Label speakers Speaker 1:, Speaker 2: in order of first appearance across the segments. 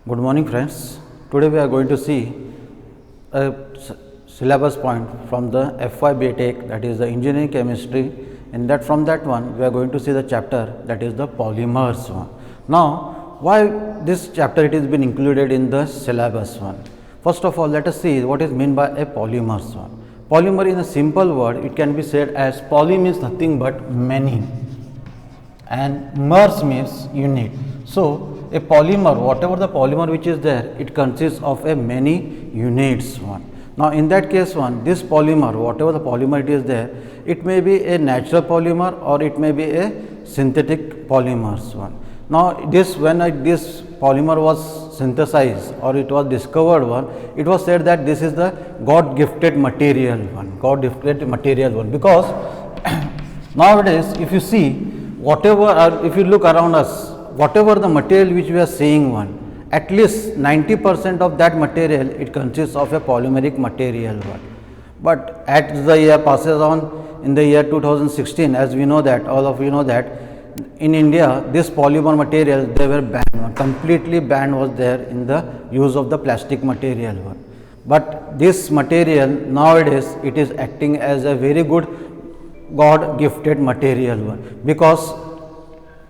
Speaker 1: Good morning friends. Today we are going to see a syllabus point from the FY BTech, that is the engineering chemistry. In that, from that one we are going to see the chapter that is the polymers one. Now why this chapter it has been included in the syllabus one? First of all, let us see what is meant by a polymers one. Polymer, in a simple word, it can be said as poly means nothing but many and mers means unit. So a polymer, whatever the polymer which is there, it consists of a many units one. Now in that case one, this polymer, whatever the polymer it is there, it may be a natural polymer or it may be a synthetic polymers one. Now this, when this polymer was synthesized or it was discovered one, it was said that this is the God gifted material one, God gifted material one, because nowadays if you see whatever, or if you look around us, whatever the material which we are seeing one, at least 90% of that material it consists of a polymeric material one. But as the year passes on, in the year 2016, as we know that, all of you know that, in India this polymer material they were banned, completely banned was there in the use of the plastic material one. But this material nowadays it is acting as a very good God gifted material one, because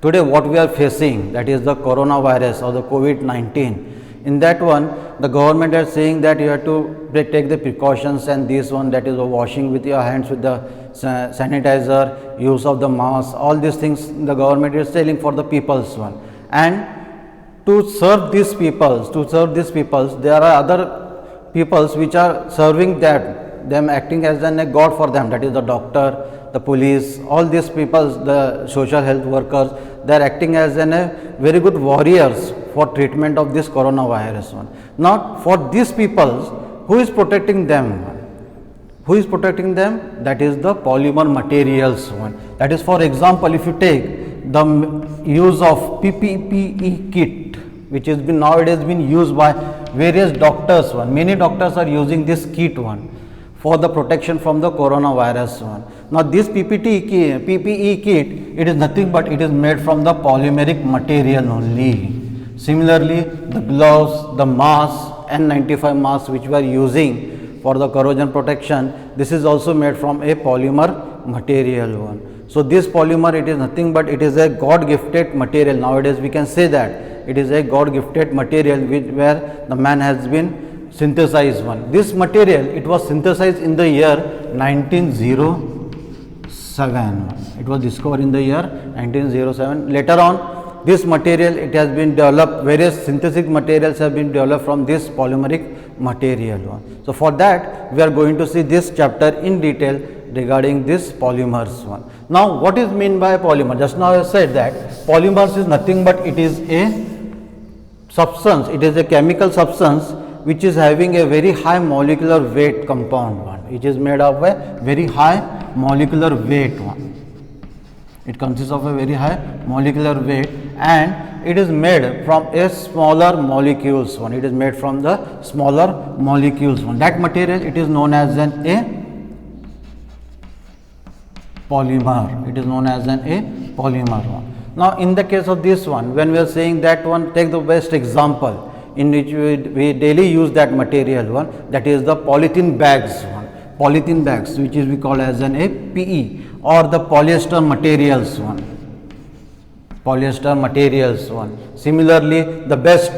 Speaker 1: today what we are facing, that is the coronavirus or the COVID-19, in that one the government is saying that you have to take the precautions, and this one, that is washing with your hands with the sanitizer, use of the mask, all these things the government is telling for the people's one. And to serve these peoples, there are other peoples which are serving that, them acting as a god for them, that is the doctor, the police, all these people, the social health workers, they are acting as a very good warriors for treatment of this coronavirus one. Now for these people, who is protecting them? Who is protecting them? That is the polymer materials one. That is, for example, if you take the use of PPE kit, which has been nowadays been used by various doctors one. Many doctors are using this kit one for the protection from the coronavirus one. Now this PPE kit, it is nothing but it is made from the polymeric material only. Similarly, the gloves, the mask, N95 mask which we are using for the corrosion protection, this is also made from a polymer material one. So this polymer, it is nothing but it is a God gifted material. Nowadays we can say that it is a God gifted material where the man has been synthesized one. This material, it was synthesized in the year 1907. It was discovered in the year 1907. Later on, this material, it has been developed, various synthetic materials have been developed from this polymeric material one. So for that, we are going to see this chapter in detail regarding this polymers one. Now what is meant by polymer? Just now I said that polymers is nothing but it is a substance, it is a chemical substance which is having a very high molecular weight compound one, which is made of a very high molecular weight one. It consists of a very high molecular weight and it is made from a smaller molecules one. It is made from the smaller molecules one. That material, it is known as a polymer. It is known as a polymer one. Now in the case of this one, when we are saying that one, take the best example in which we daily use that material one, that is the polythene bags one. Polythene bags, which is we call as an PE, or the polyester materials one. Polyester materials one. Similarly, the best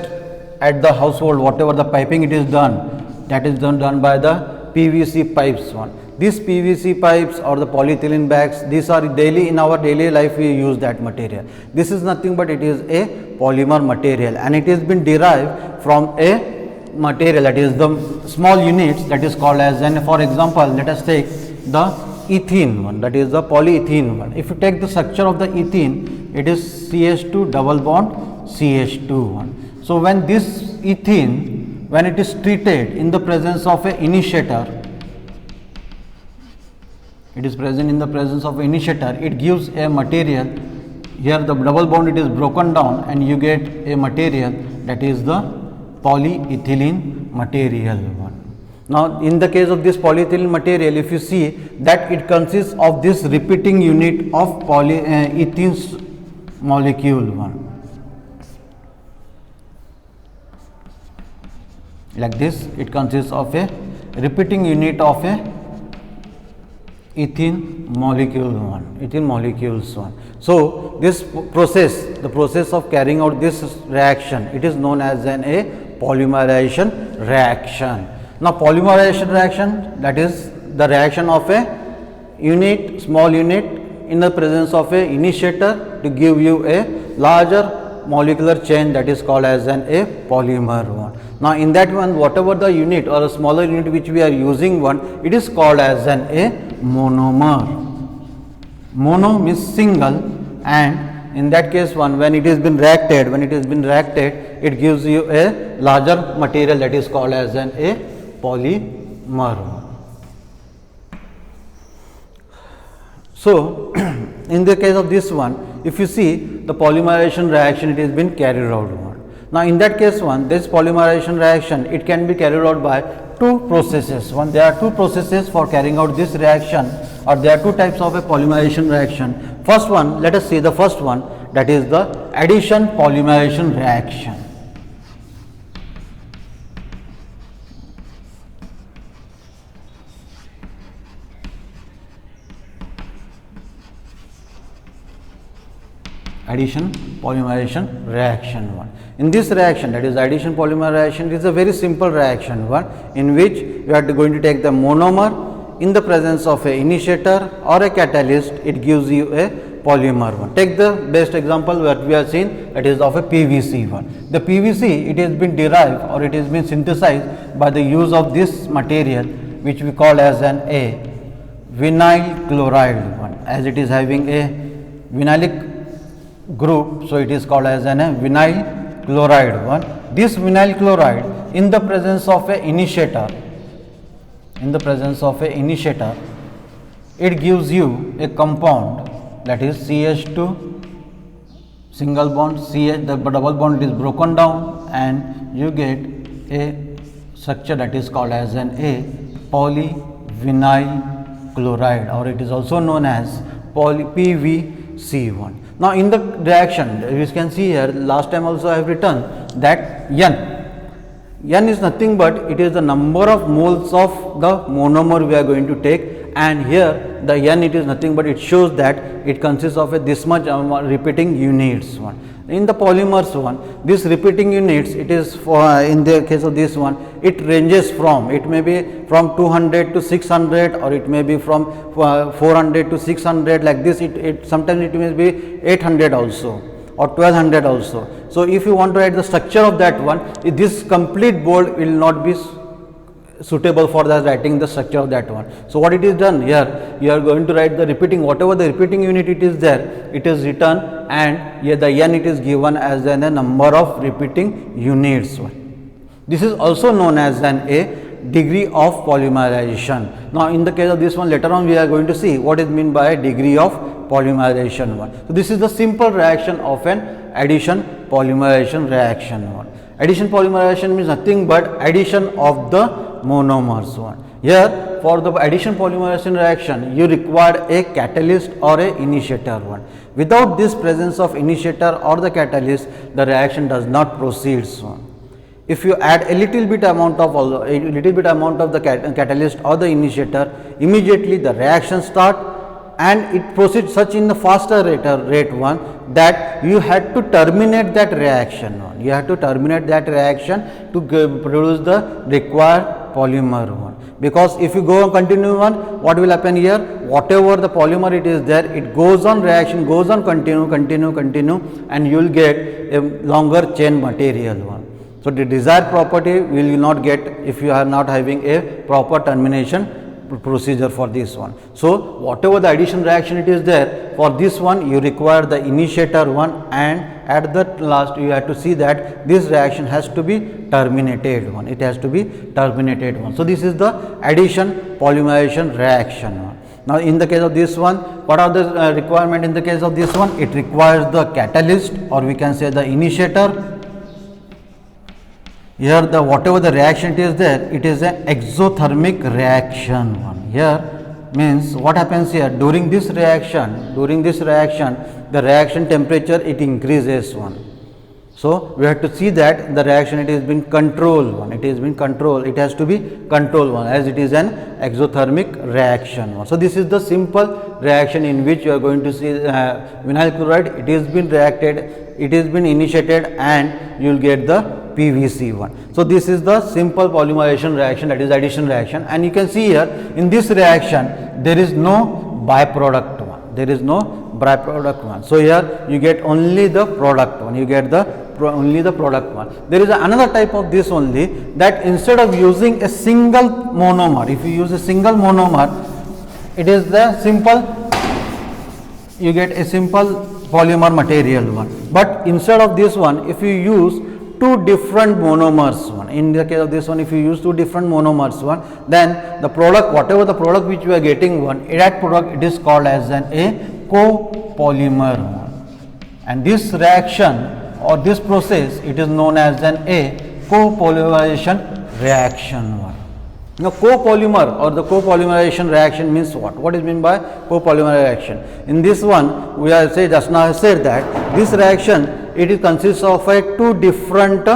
Speaker 1: at the household, whatever the piping it is done, that is done by the PVC pipes one. These PVC pipes or the polyethylene bags, these are daily, in our daily life we use that material. This is nothing but it is a polymer material and it has been derived from a material, that is the small units, that is called as, and for example, let us take the ethene one, that is the polyethylene one. If you take the structure of the ethene, it is CH2 double bond CH2 one. So when this ethene, when it is treated in the presence of a initiator, it is present in the presence of initiator, it gives a material. Here the double bond, it is broken down and you get a material, that is the polyethylene material one. Now in the case of this polyethylene material, if you see that it consists of this repeating unit of polyethylene molecule one. like this. It consists of a repeating unit of a ethene molecule 1, ethene molecules 1. So, this process, the process of carrying out this reaction, it is known as a polymerization reaction. Now, polymerization reaction, that is the reaction of a unit, small unit in the presence of a initiator to give you a larger molecular chain, that is called as a polymer one. Now, in that one, whatever the unit or a smaller unit which we are using one, it is called as a monomer. Mono means single, and in that case one, when it has been reacted, it gives you a larger material, that is called as a polymer. So, in the case of this one, if you see the polymerization reaction, it has been carried out one. Now, in that case one, this polymerization reaction, it can be carried out by two processes. One, there are two processes for carrying out this reaction, or there are two types of a polymerization reaction. First one, let us see the first one, that is the addition polymerization reaction. Addition polymerization reaction one. In this reaction, that is addition polymer reaction, it is a very simple reaction one, in which we are going to take the monomer in the presence of a initiator or a catalyst, it gives you a polymer one. Take the best example what we have seen, that is of a PVC one. The PVC, it has been derived or it has been synthesized by the use of this material, which we call as an a vinyl chloride one, as it is having a vinylic group, so it is called as an vinyl chloride one. This vinyl chloride in the presence of a initiator, it gives you a compound, that is CH2 single bond, CH, the double bond is broken down, and you get a structure that is called as an a polyvinyl chloride, or it is also known as PVC1. Now, in the reaction, you can see here, last time also I have written that N is nothing but it is the number of moles of the monomer we are going to take, and here the N, it is nothing but it shows that it consists of this much repeating units one. In the polymers one, this repeating units, it is for in the case of this one, it ranges from, it may be from 200 to 600, or it may be from 400 to 600, like this. It sometimes it may be 800 also, or 1200 also. So, if you want to write the structure of that one, this complete board will not be suitable for the writing the structure of that one. So, what it is done here, you are going to write the repeating, whatever the repeating unit it is there, it is written, and here the N, it is given as a number of repeating units. This is also known as a degree of polymerization. Now, in the case of this one, later on we are going to see what is meant by a degree of polymerization one. So, this is the simple reaction of an addition polymerization reaction one. Addition polymerization means nothing but addition of the monomers one. Here, for the addition polymerization reaction, you require a catalyst or a initiator one. Without this presence of initiator or the catalyst, the reaction does not proceed one. If you add a little bit amount of the catalyst or the initiator, immediately the reaction start, and it proceeds such in the faster rate one, that you had to terminate that reaction one. You have to terminate that reaction to produce the required polymer one. Because if you go on continue on, what will happen here? Whatever the polymer it is there, it goes on reaction, goes on continue, and you will get a longer chain material one. So, the desired property will you not get if you are not having a proper termination procedure for this one. So, whatever the addition reaction it is there, for this one you require the initiator one, and at the last you have to see that this reaction has to be terminated one, it has to be terminated one. So, this is the addition polymerization reaction one. Now, in the case of this one, what are the requirement in the case of this one? It requires the catalyst, or we can say the initiator. Here the whatever the reaction it is there, it is an exothermic reaction one. Here means what happens here, during this reaction the reaction temperature it increases one. So we have to see that the reaction it has been controlled one, it has been controlled, it has to be controlled one, as it is an exothermic reaction one. So this is the simple reaction in which you are going to see vinyl chloride, it has been reacted, it has been initiated, and you will get the PVC one. So this is the simple polymerization reaction, that is addition reaction, and you can see here in this reaction there is no byproduct one, there is no byproduct one. So here you get only the product one, you get the only the product one. There is another type of this only, that instead of using a single monomer, if you use a single monomer, it is the simple, you get a simple polymer material one. But instead of this one, if you use two different monomers one, in the case of this one, if you use two different monomers one, then the product, whatever the product which we are getting one, that product it is called as a copolymer one. And this reaction or this process, it is known as a copolymerization reaction one. Now copolymer or the copolymerization reaction means what? What is meant by copolymer reaction? In this one, we are just now said that this reaction it consists of a two different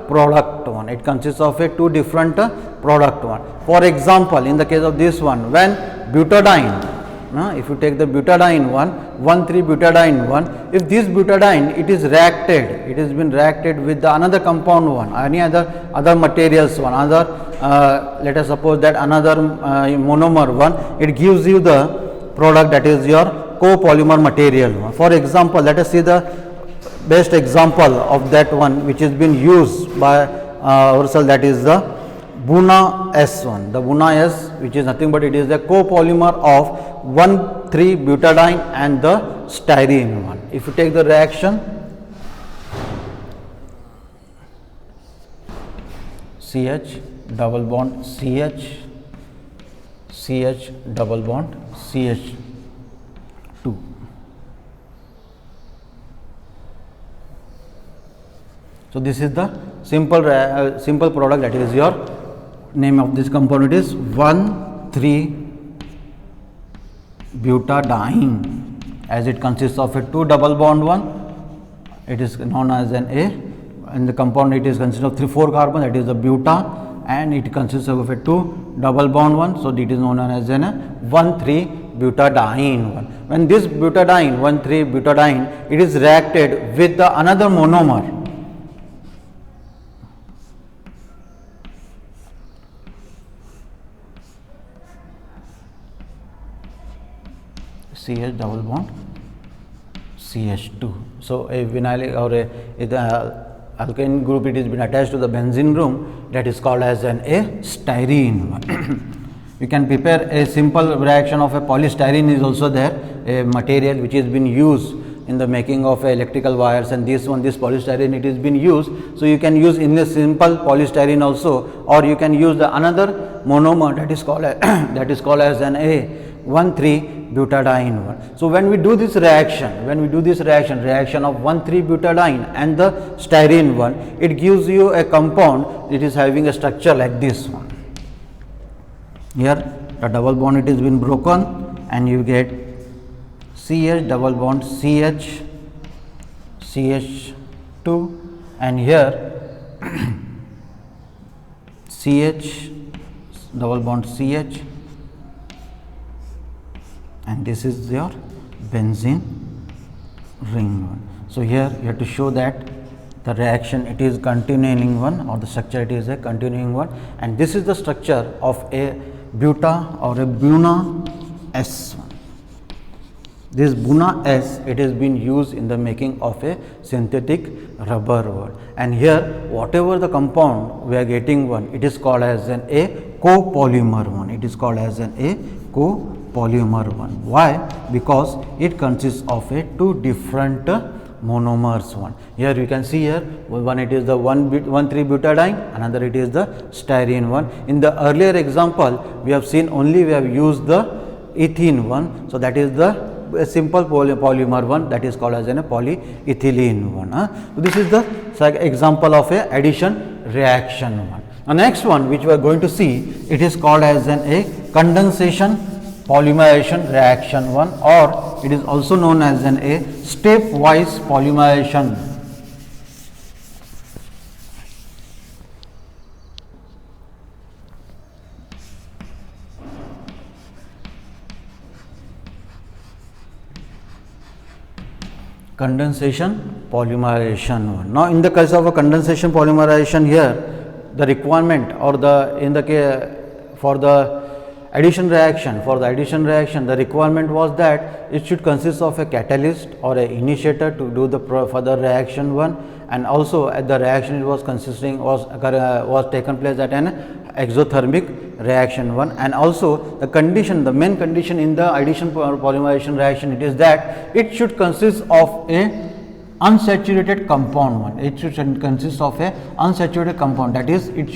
Speaker 1: product one. It consists of a two different product one. For example, in the case of this one, when butadiene, if you take the butadiene one, 1,3-butadiene one, if this butadiene it is reacted, it has been reacted with the another compound one, any other materials one, let us suppose that another monomer one, it gives you the product that is your copolymer material one. For example, let us see the best example of that one which has been used by ourselves, that is the Buna S one. The Buna S, which is nothing but it is the copolymer of 1,3-butadiene and the styrene one. If you take the reaction, CH double bond CH, CH double bond CH2. So this is the simple product, that is your name of this compound, it is 1,3-butadiene, as it consists of a two double bond one, it is known as an A, and the compound it is consisted of 3-4 carbon, that is the buta, and it consists of a two double bond one, so it is known as an 1,3-butadiene one. When this butadiene, 1,3-butadiene, it is reacted with the another monomer, CH double bond CH2. So a vinyl or a alkane group, it has been attached to the benzene group, that is called as a styrene one. You can prepare a simple reaction of a polystyrene is also there, a material which has been used in the making of electrical wires, and this polystyrene it has been used. So you can use in a simple polystyrene also, or you can use the another monomer that is called as an 1,3-butadiene one. So when we do this reaction, reaction of 1,3-butadiene and the styrene one, it gives you a compound, it is having a structure like this one. Here the double bond it has been broken, and you get CH double bond CH, CH2, and here CH double bond CH, and this is your benzene ring one. So here you have to show that the reaction it is continuing one, or the structure it is a continuing one, and this is the structure of a buta or a Buna S one. This Buna S, it has been used in the making of a synthetic rubber one, and here whatever the compound we are getting one, it is called as an a copolymer one. It is called as an a copolymer one. Why? Because it consists of a two different monomers one. Here you can see here one it is the 1,3-butadiene, another it is the styrene one. In the earlier example we have seen only we have used the ethene one, so that is the simple polymer one, that is called as a polyethylene one. So this is the example of a addition reaction one. The next one which we are going to see, it is called as a condensation polymerization reaction one, or it is also known as a stepwise polymerization condensation polymerization. Now in the case of a condensation polymerization, here the requirement or for the addition reaction, the requirement was that it should consist of a catalyst or a initiator to do the further reaction one, and also at the reaction it was taken place at an exothermic reaction one, and also the main condition in the addition polymerization reaction, it is that it should consist of a unsaturated compound one. It should consist of a unsaturated compound, that is it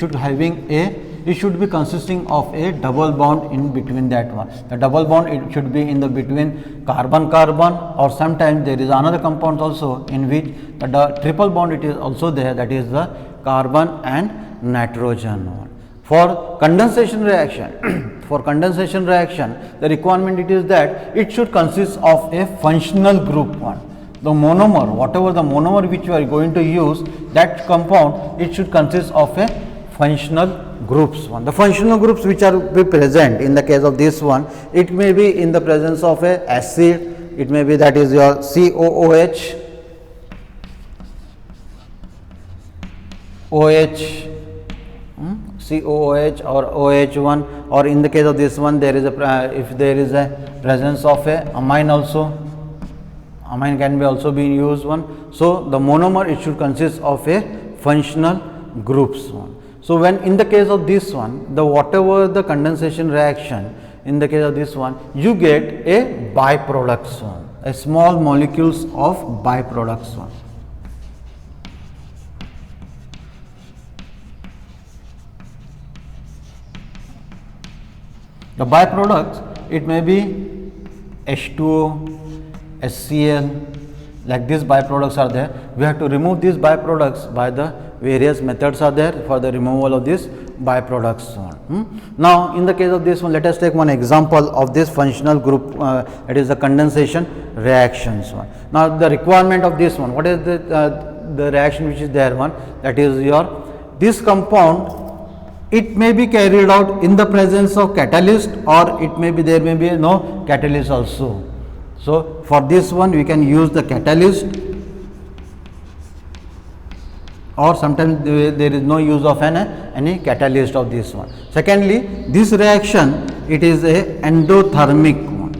Speaker 1: should be consisting of a double bond in between that one. The double bond, it should be in the between carbon, or sometimes there is another compound also in which the triple bond it is also there, that is the carbon and nitrogen one. For condensation reaction, the requirement it is that it should consist of a functional group one. The monomer, whatever the monomer which you are going to use, that compound it should consist of a functional groups one. The functional groups which are be present in the case of this one, it may be in the presence of a acid, it may be that is your COOH, COOH or OH1, or in the case of this one there is if there is a presence of a amine also, amine can be also be used one. So the monomer it should consist of a functional groups one. So when in the case of this one, the whatever the condensation reaction, in the case of this one, you get a byproducts one, a small molecules of byproducts one. The byproducts, it may be H2O, HCl, like these byproducts are there. We have to remove these byproducts by the various methods are there for the removal of these byproducts. Now in the case of this one, let us take one example of this functional group, it is the condensation reactions one. Now the requirement of this one, what is the reaction which is there one, that is your this compound, it may be carried out in the presence of catalyst, or it may be there may be no catalyst also. So for this one we can use the catalyst, or sometimes there is no use of any catalyst of this one. Secondly, this reaction it is a endothermic one.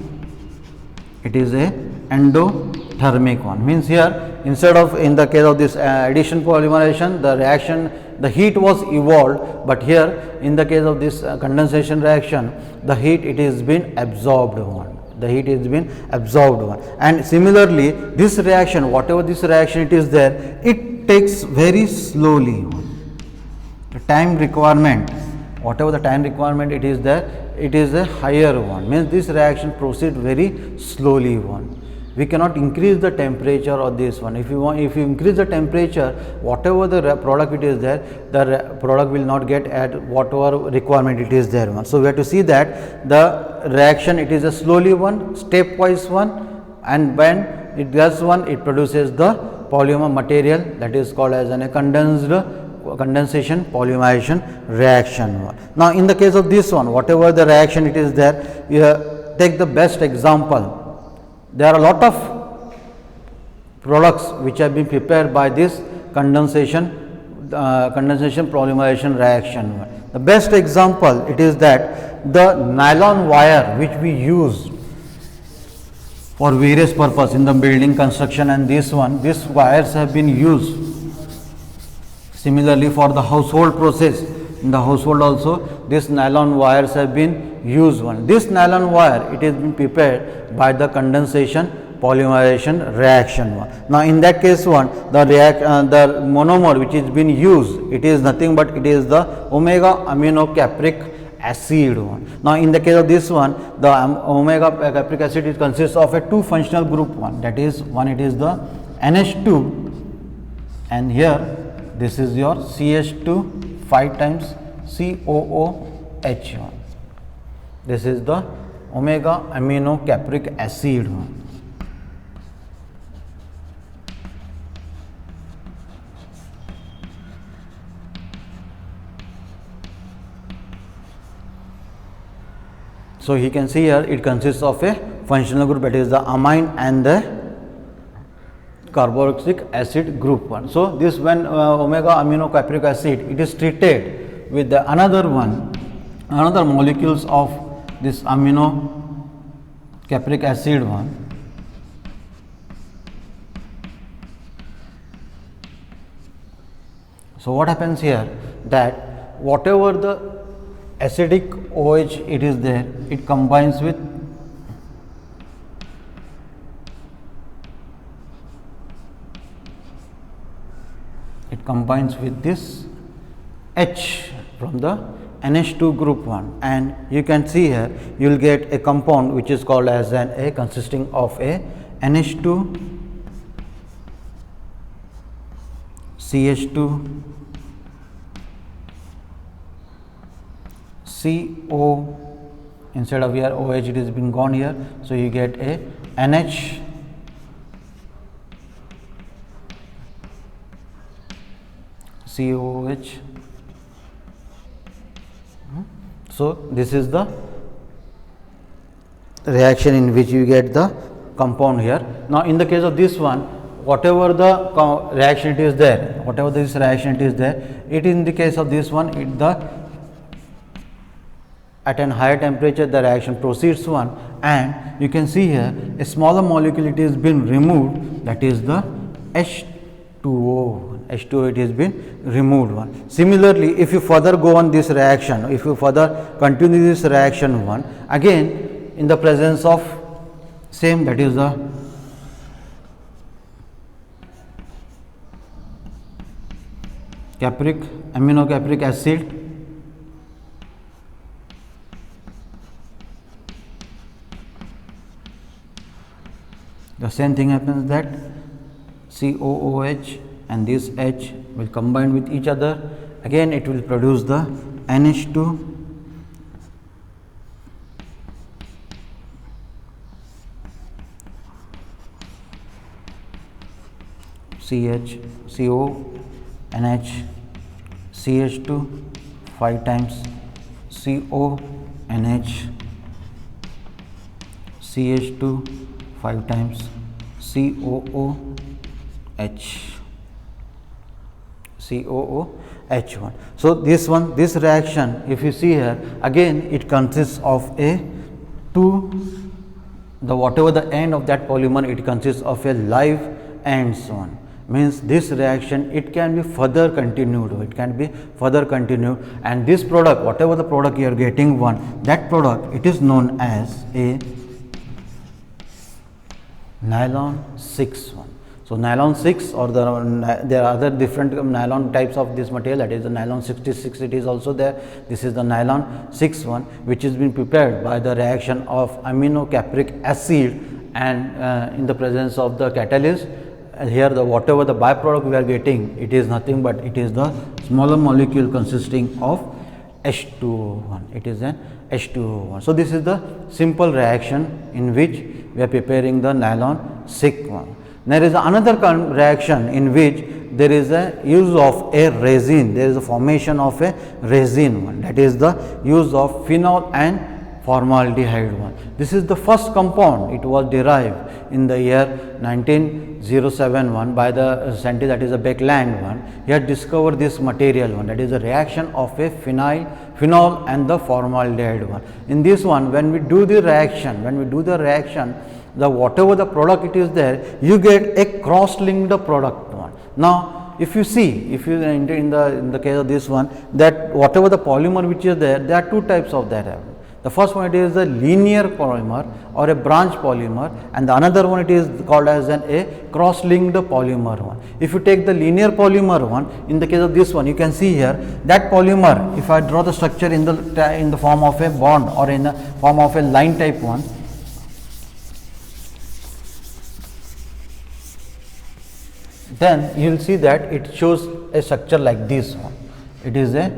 Speaker 1: It is a endothermic one, means here instead of in the case of this addition polymerization, the reaction, the heat was evolved, but here in the case of this condensation reaction, the heat it is been absorbed one. The heat is been absorbed one. And similarly, this reaction, whatever this reaction it is there, it takes very slowly. The time requirement, whatever the time requirement it is there, it is a higher one, means this reaction proceed very slowly one. We cannot increase the temperature of this one. If you increase the temperature, whatever the product it is there, the product will not get at whatever requirement it is there one. So we have to see that the reaction it is a slowly one, stepwise one, and when it does one, it produces the polymer material, that is called as a condensation polymerization reaction. Now in the case of this one, whatever the reaction it is there, you take the best example. There are a lot of products which have been prepared by this condensation polymerization reaction. The best example it is that the nylon wire which we use for various purpose in the building construction, and this one, these wires have been used. Similarly for the household process, in the household also these nylon wires have been used one. This nylon wire it is been prepared by the condensation polymerization reaction one. Now in that case one, the monomer which is been used, it is nothing but it is the omega aminocapric acid one. Now in the case of this one, the omega capric acid it consists of a two functional group one, that is one it is the NH2, and here this is your CH2 5 times COOH one. This is the omega aminocapric acid one. So he can see here it consists of a functional group, that is the amine and the carboxylic acid group 1. So, this when omega amino capric acid, it is treated with the another molecules of this amino capric acid 1. So, what happens here, that whatever the acidic OH it is there, it combines with this H from the NH2 group 1, and you can see here you will get a compound which is called as an A, consisting of a NH2, CH2, CO, instead of here OH it has been gone here. So, you get a NH, COOH. So, this is the reaction in which you get the compound here. Now, in the case of this one, whatever the reaction it is there, it in the case of this one, at an higher temperature the reaction proceeds one, and you can see here a smaller molecule it is been removed, that is the H2O. H2O it has been removed one. Similarly, if you further go on this reaction, if you further continue this reaction one, again in the presence of same, that is the amino capric acid, the same thing happens, that COOH and this H will combine with each other, again it will produce the NH2, CH, CO, NH, CH2 5 times, CO, NH, CH2 5 times, COOH, COOH1. So, this reaction, if you see here, again it consists of whatever the end of that polymer, it consists of a live ends one. Means this reaction it can be further continued, and this product, whatever the product you are getting one, that product it is known as a nylon 6 one. So, nylon 6, or there are other different nylon types of this material, that is the nylon 66, it is also there. This is the nylon 6 one, which is been prepared by the reaction of amino capric acid and in the presence of the catalyst. Here the whatever the byproduct we are getting, it is nothing but it is the smaller molecule consisting of H2O1, it is an H2O1. So, this is the simple reaction in which we are preparing the nylon 6 one. There is another reaction in which there is a use of a resin, there is a formation of a resin one, that is the use of phenol and formaldehyde one. This is the first compound, it was derived in the year 1907 one by the scientist, that is a Beckland one. He had discovered this material one, that is a reaction of a phenol and the formaldehyde one. In this one, when we do the reaction, the whatever the product it is there, you get a cross-linked product one. Now, if you see, if you enter in the case of this one, that whatever the polymer which is there are two types of that. The first one, it is a linear polymer or a branch polymer, and the another one it is called as a cross-linked polymer one. If you take the linear polymer one, in the case of this one, you can see here that polymer, if I draw the structure in the form of a bond or in the form of a line type one, then you will see that it shows a structure like this one. It is a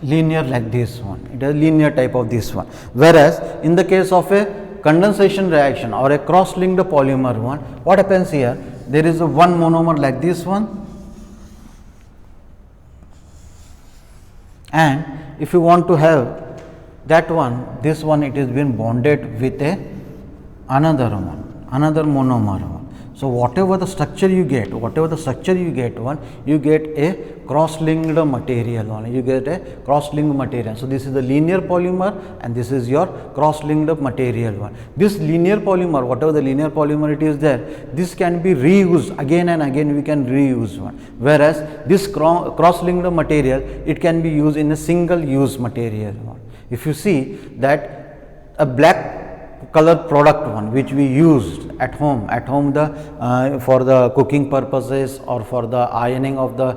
Speaker 1: linear like this one, it is a linear type of this one. Whereas, in the case of a condensation reaction or a cross-linked polymer one, what happens here? There is a one monomer like this one, and if you want to have that one, this one it is been bonded with another monomer one. So whatever the structure you get, one, you get a cross-linked material one. You get a cross-linked material. So this is the linear polymer, and this is your cross-linked material one. This linear polymer, whatever the linear polymer it is there, this can be reused again and again. We can reuse one. Whereas this cross-linked material, it can be used in a single-use material one. If you see that a black color product one which we used at home the for the cooking purposes or for the ironing of the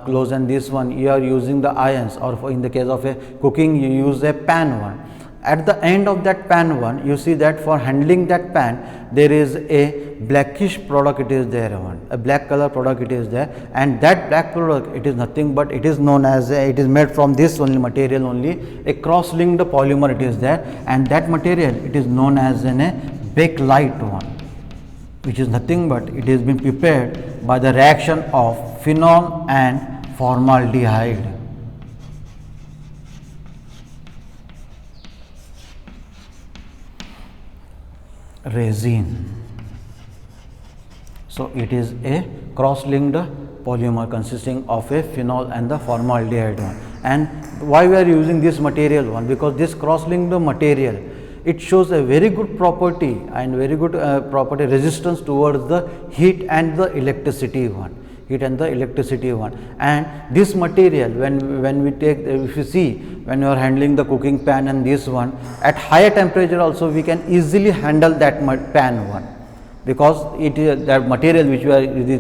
Speaker 1: clothes, and this one you are using the irons, or for in the case of a cooking you use a pan one. At the end of that pan one, you see that for handling that pan there is a blackish product, it is there one, a black color product it is there, and that black product, it is nothing but it is known as it is made from this only material only, a cross-linked polymer it is there, and that material it is known as a bakelite one, which is nothing but it has been prepared by the reaction of phenol and formaldehyde. Resin. So it is a cross-linked polymer consisting of a phenol and the formaldehyde one. And why we are using this material one? Because this cross-linked material, it shows a very good property and very good property resistance towards the heat and the electricity one. And this material, when we take, if you see, when you are handling the cooking pan and this one, at higher temperature also we can easily handle that pan one, because it is that material which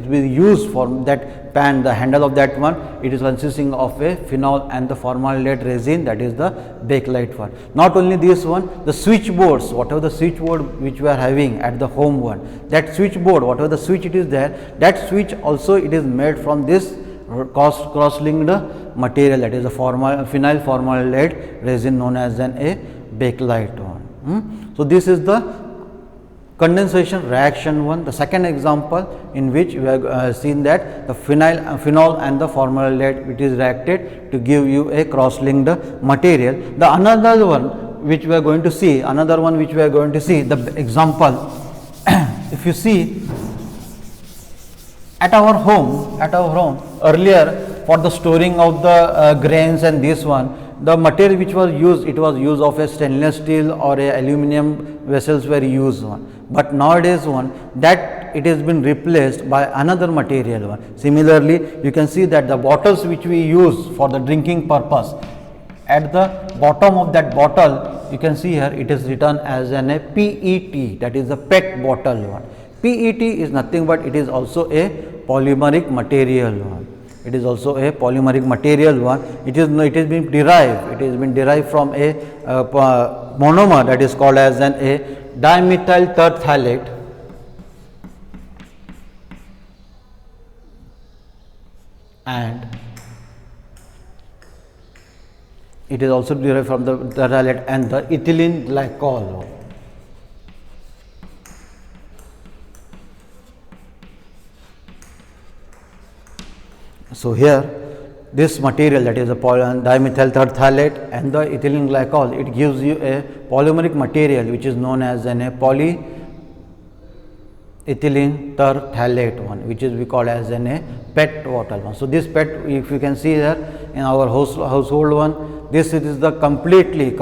Speaker 1: we use for that pan, the handle of that one, it is consisting of a phenol and the formaldehyde resin, that is the bakelite one. Not only this one, the switchboards, whatever the switchboard which we are having at the home one, that switchboard, whatever the switch it is there, that switch also it is made from this cross-linked material, that is the phenyl formaldehyde resin known as a bakelite one. So this is the condensation reaction one, the second example in which we have seen that the phenol and the formaldehyde, it is reacted to give you a cross-linked material. The another one which we are going to see, the example if you see at our home earlier, for the storing of the grains and this one, the material which was used, it was used of a stainless steel or a aluminum vessels were used one. But nowadays one, that it has been replaced by another material one. Similarly, you can see that the bottles which we use for the drinking purpose, at the bottom of that bottle you can see here it is written as a PET, that is the PET bottle one. PET is nothing but it is also a polymeric material one. It is also a polymeric material one. It has been derived from a monomer that is called as a dimethyl terephthalate, and it is also derived from the terephthalate and the ethylene glycol. So here this material, that is a dimethyl terephthalate and the ethylene glycol, it gives you a polymeric material which is known as a polyethylene terephthalate one, which is we call as a PET bottle one. So this PET, if you can see here in our household one, this is the completely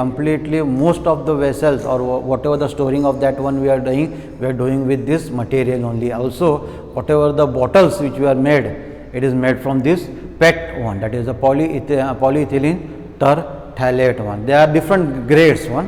Speaker 1: most of the vessels or whatever the storing of that one we are doing with this material only. Also whatever the bottles which we are made, it is made from this PET one, that is a polyethylene terephthalate one. There are different grades one.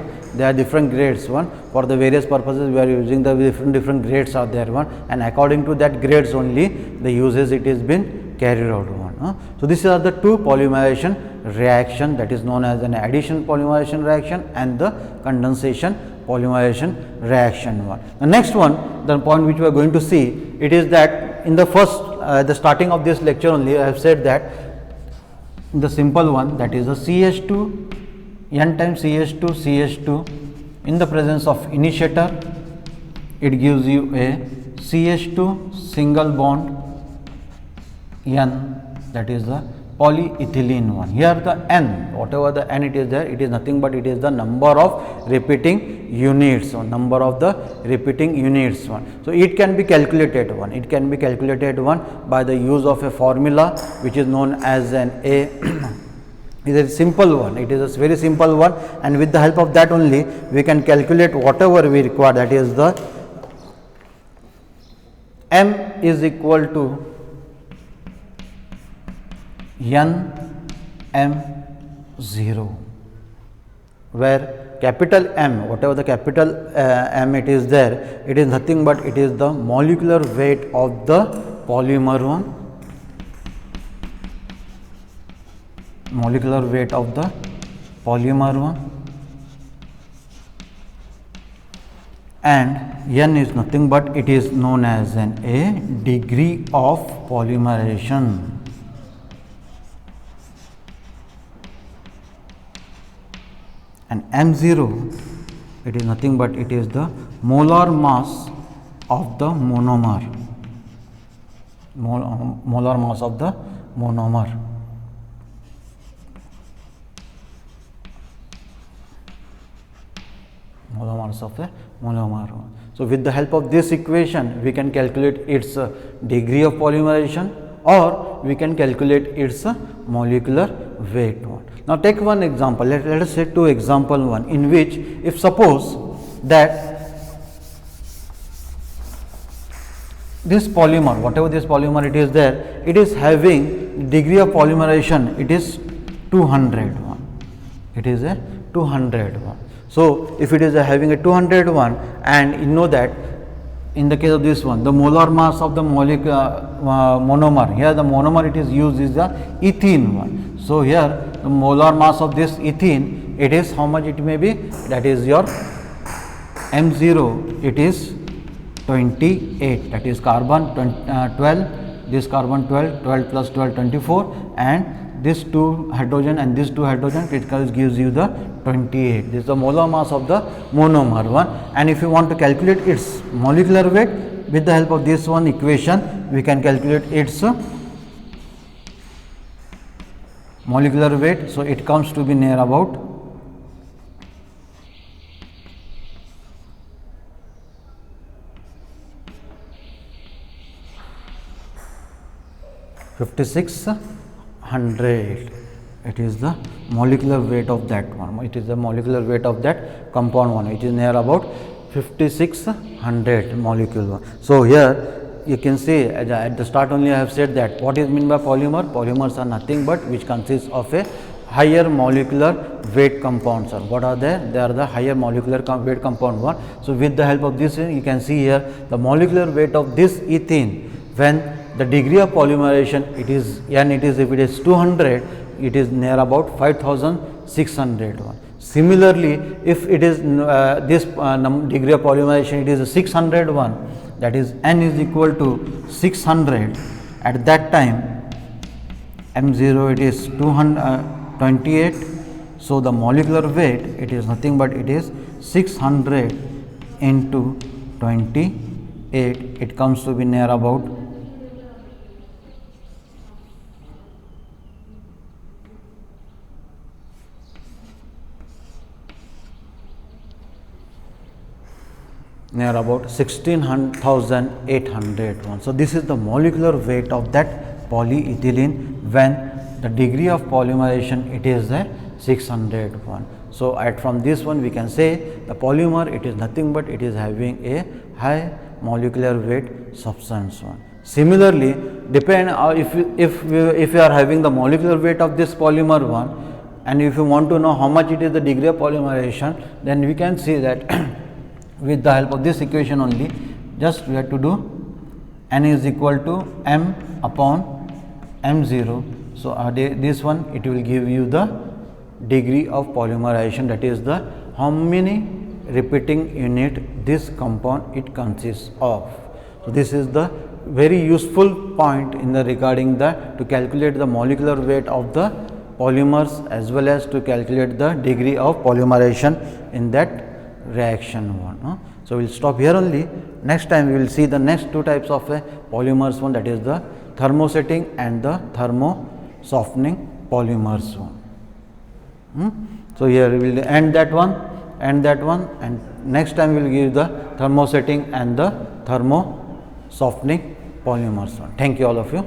Speaker 1: For the various purposes we are using the different grades are there one, and according to that grades only the uses it is been carried out one. So these are the two polymerization reaction, that is known as an addition polymerization reaction and the condensation polymerization reaction one. The next one, the point which we are going to see, it is that in the first the starting of this lecture only I have said that in the simple one, that is a CH2 n times CH2 in the presence of initiator, it gives you a CH2 single bond n, that is the polyethylene one. Here the N, whatever the N it is there, it is nothing but it is the number of repeating units, or number of the repeating units one. So it can be calculated one. It can be calculated one by the use of a formula which is known as an A. It is a simple one. It is a very simple one, and with the help of that only we can calculate whatever we require. That is the M is equal to N M0, where capital M, whatever the capital M it is there, it is nothing but it is the molecular weight of the polymer one, molecular weight of the polymer one, and N is nothing but it is known as an A degree of polymerization. And M0, it is nothing but it is the molar mass of the monomer, molar mass of the monomer. Molar mass of the monomer. So with the help of this equation, we can calculate its degree of polymerization, or we can calculate its molecular weight. Now take one example. Let us say to example 1, in which if suppose that this polymer, whatever this polymer it is there, it is having degree of polymerization, it is 200 one. It is a 200 one. So if it is having a 200 one, and you know that in the case of this one, the molar mass of the monomer, here the monomer it is used is the ethene one. So here the molar mass of this ethene, it is how much it may be, that is your M0, it is 28, that is carbon 12, this carbon 12, 12 plus 12 24, and this 2 hydrogen and this 2 hydrogen, it gives you the 28. This is the molar mass of the monomer one, and if you want to calculate its molecular weight, with the help of this one equation we can calculate its molecular weight. So it comes to be near about 5600. It is the molecular weight of that one. It is the molecular weight of that compound one. It is near about 5600 molecule. So here you can see at the start only I have said that what is meant by polymer. Polymers are nothing but which consists of a higher molecular weight compounds. What are they? They are the higher molecular weight compound one. So with the help of this you can see here the molecular weight of this ethene, when the degree of polymerization it is N, it is if it is 200, it is near about 5600 one. Similarly, if it is this degree of polymerization it is 600 one, that is N is equal to 600, at that time M0 it is 228. So the molecular weight it is nothing but it is 600 into 28, it comes to be near about 16,800 one. So this is the molecular weight of that polyethylene when the degree of polymerization it is 600 one. So from this one we can say the polymer it is nothing but it is having a high molecular weight substance one. Similarly, depend if you are having the molecular weight of this polymer one, and if you want to know how much it is the degree of polymerization, then we can see that with the help of this equation only, just we have to do N is equal to M upon M0. So this one it will give you the degree of polymerization, that is the how many repeating unit this compound it consists of. So this is the very useful point in the regarding the to calculate the molecular weight of the polymers as well as to calculate the degree of polymerization in that reaction one. So we will stop here only. Next time we will see the next two types of polymers one, that is the thermosetting and the thermosetting. softening polymers one. So here we will end that one, and next time we will give the thermosetting and the thermo softening polymers one. Thank you all of you.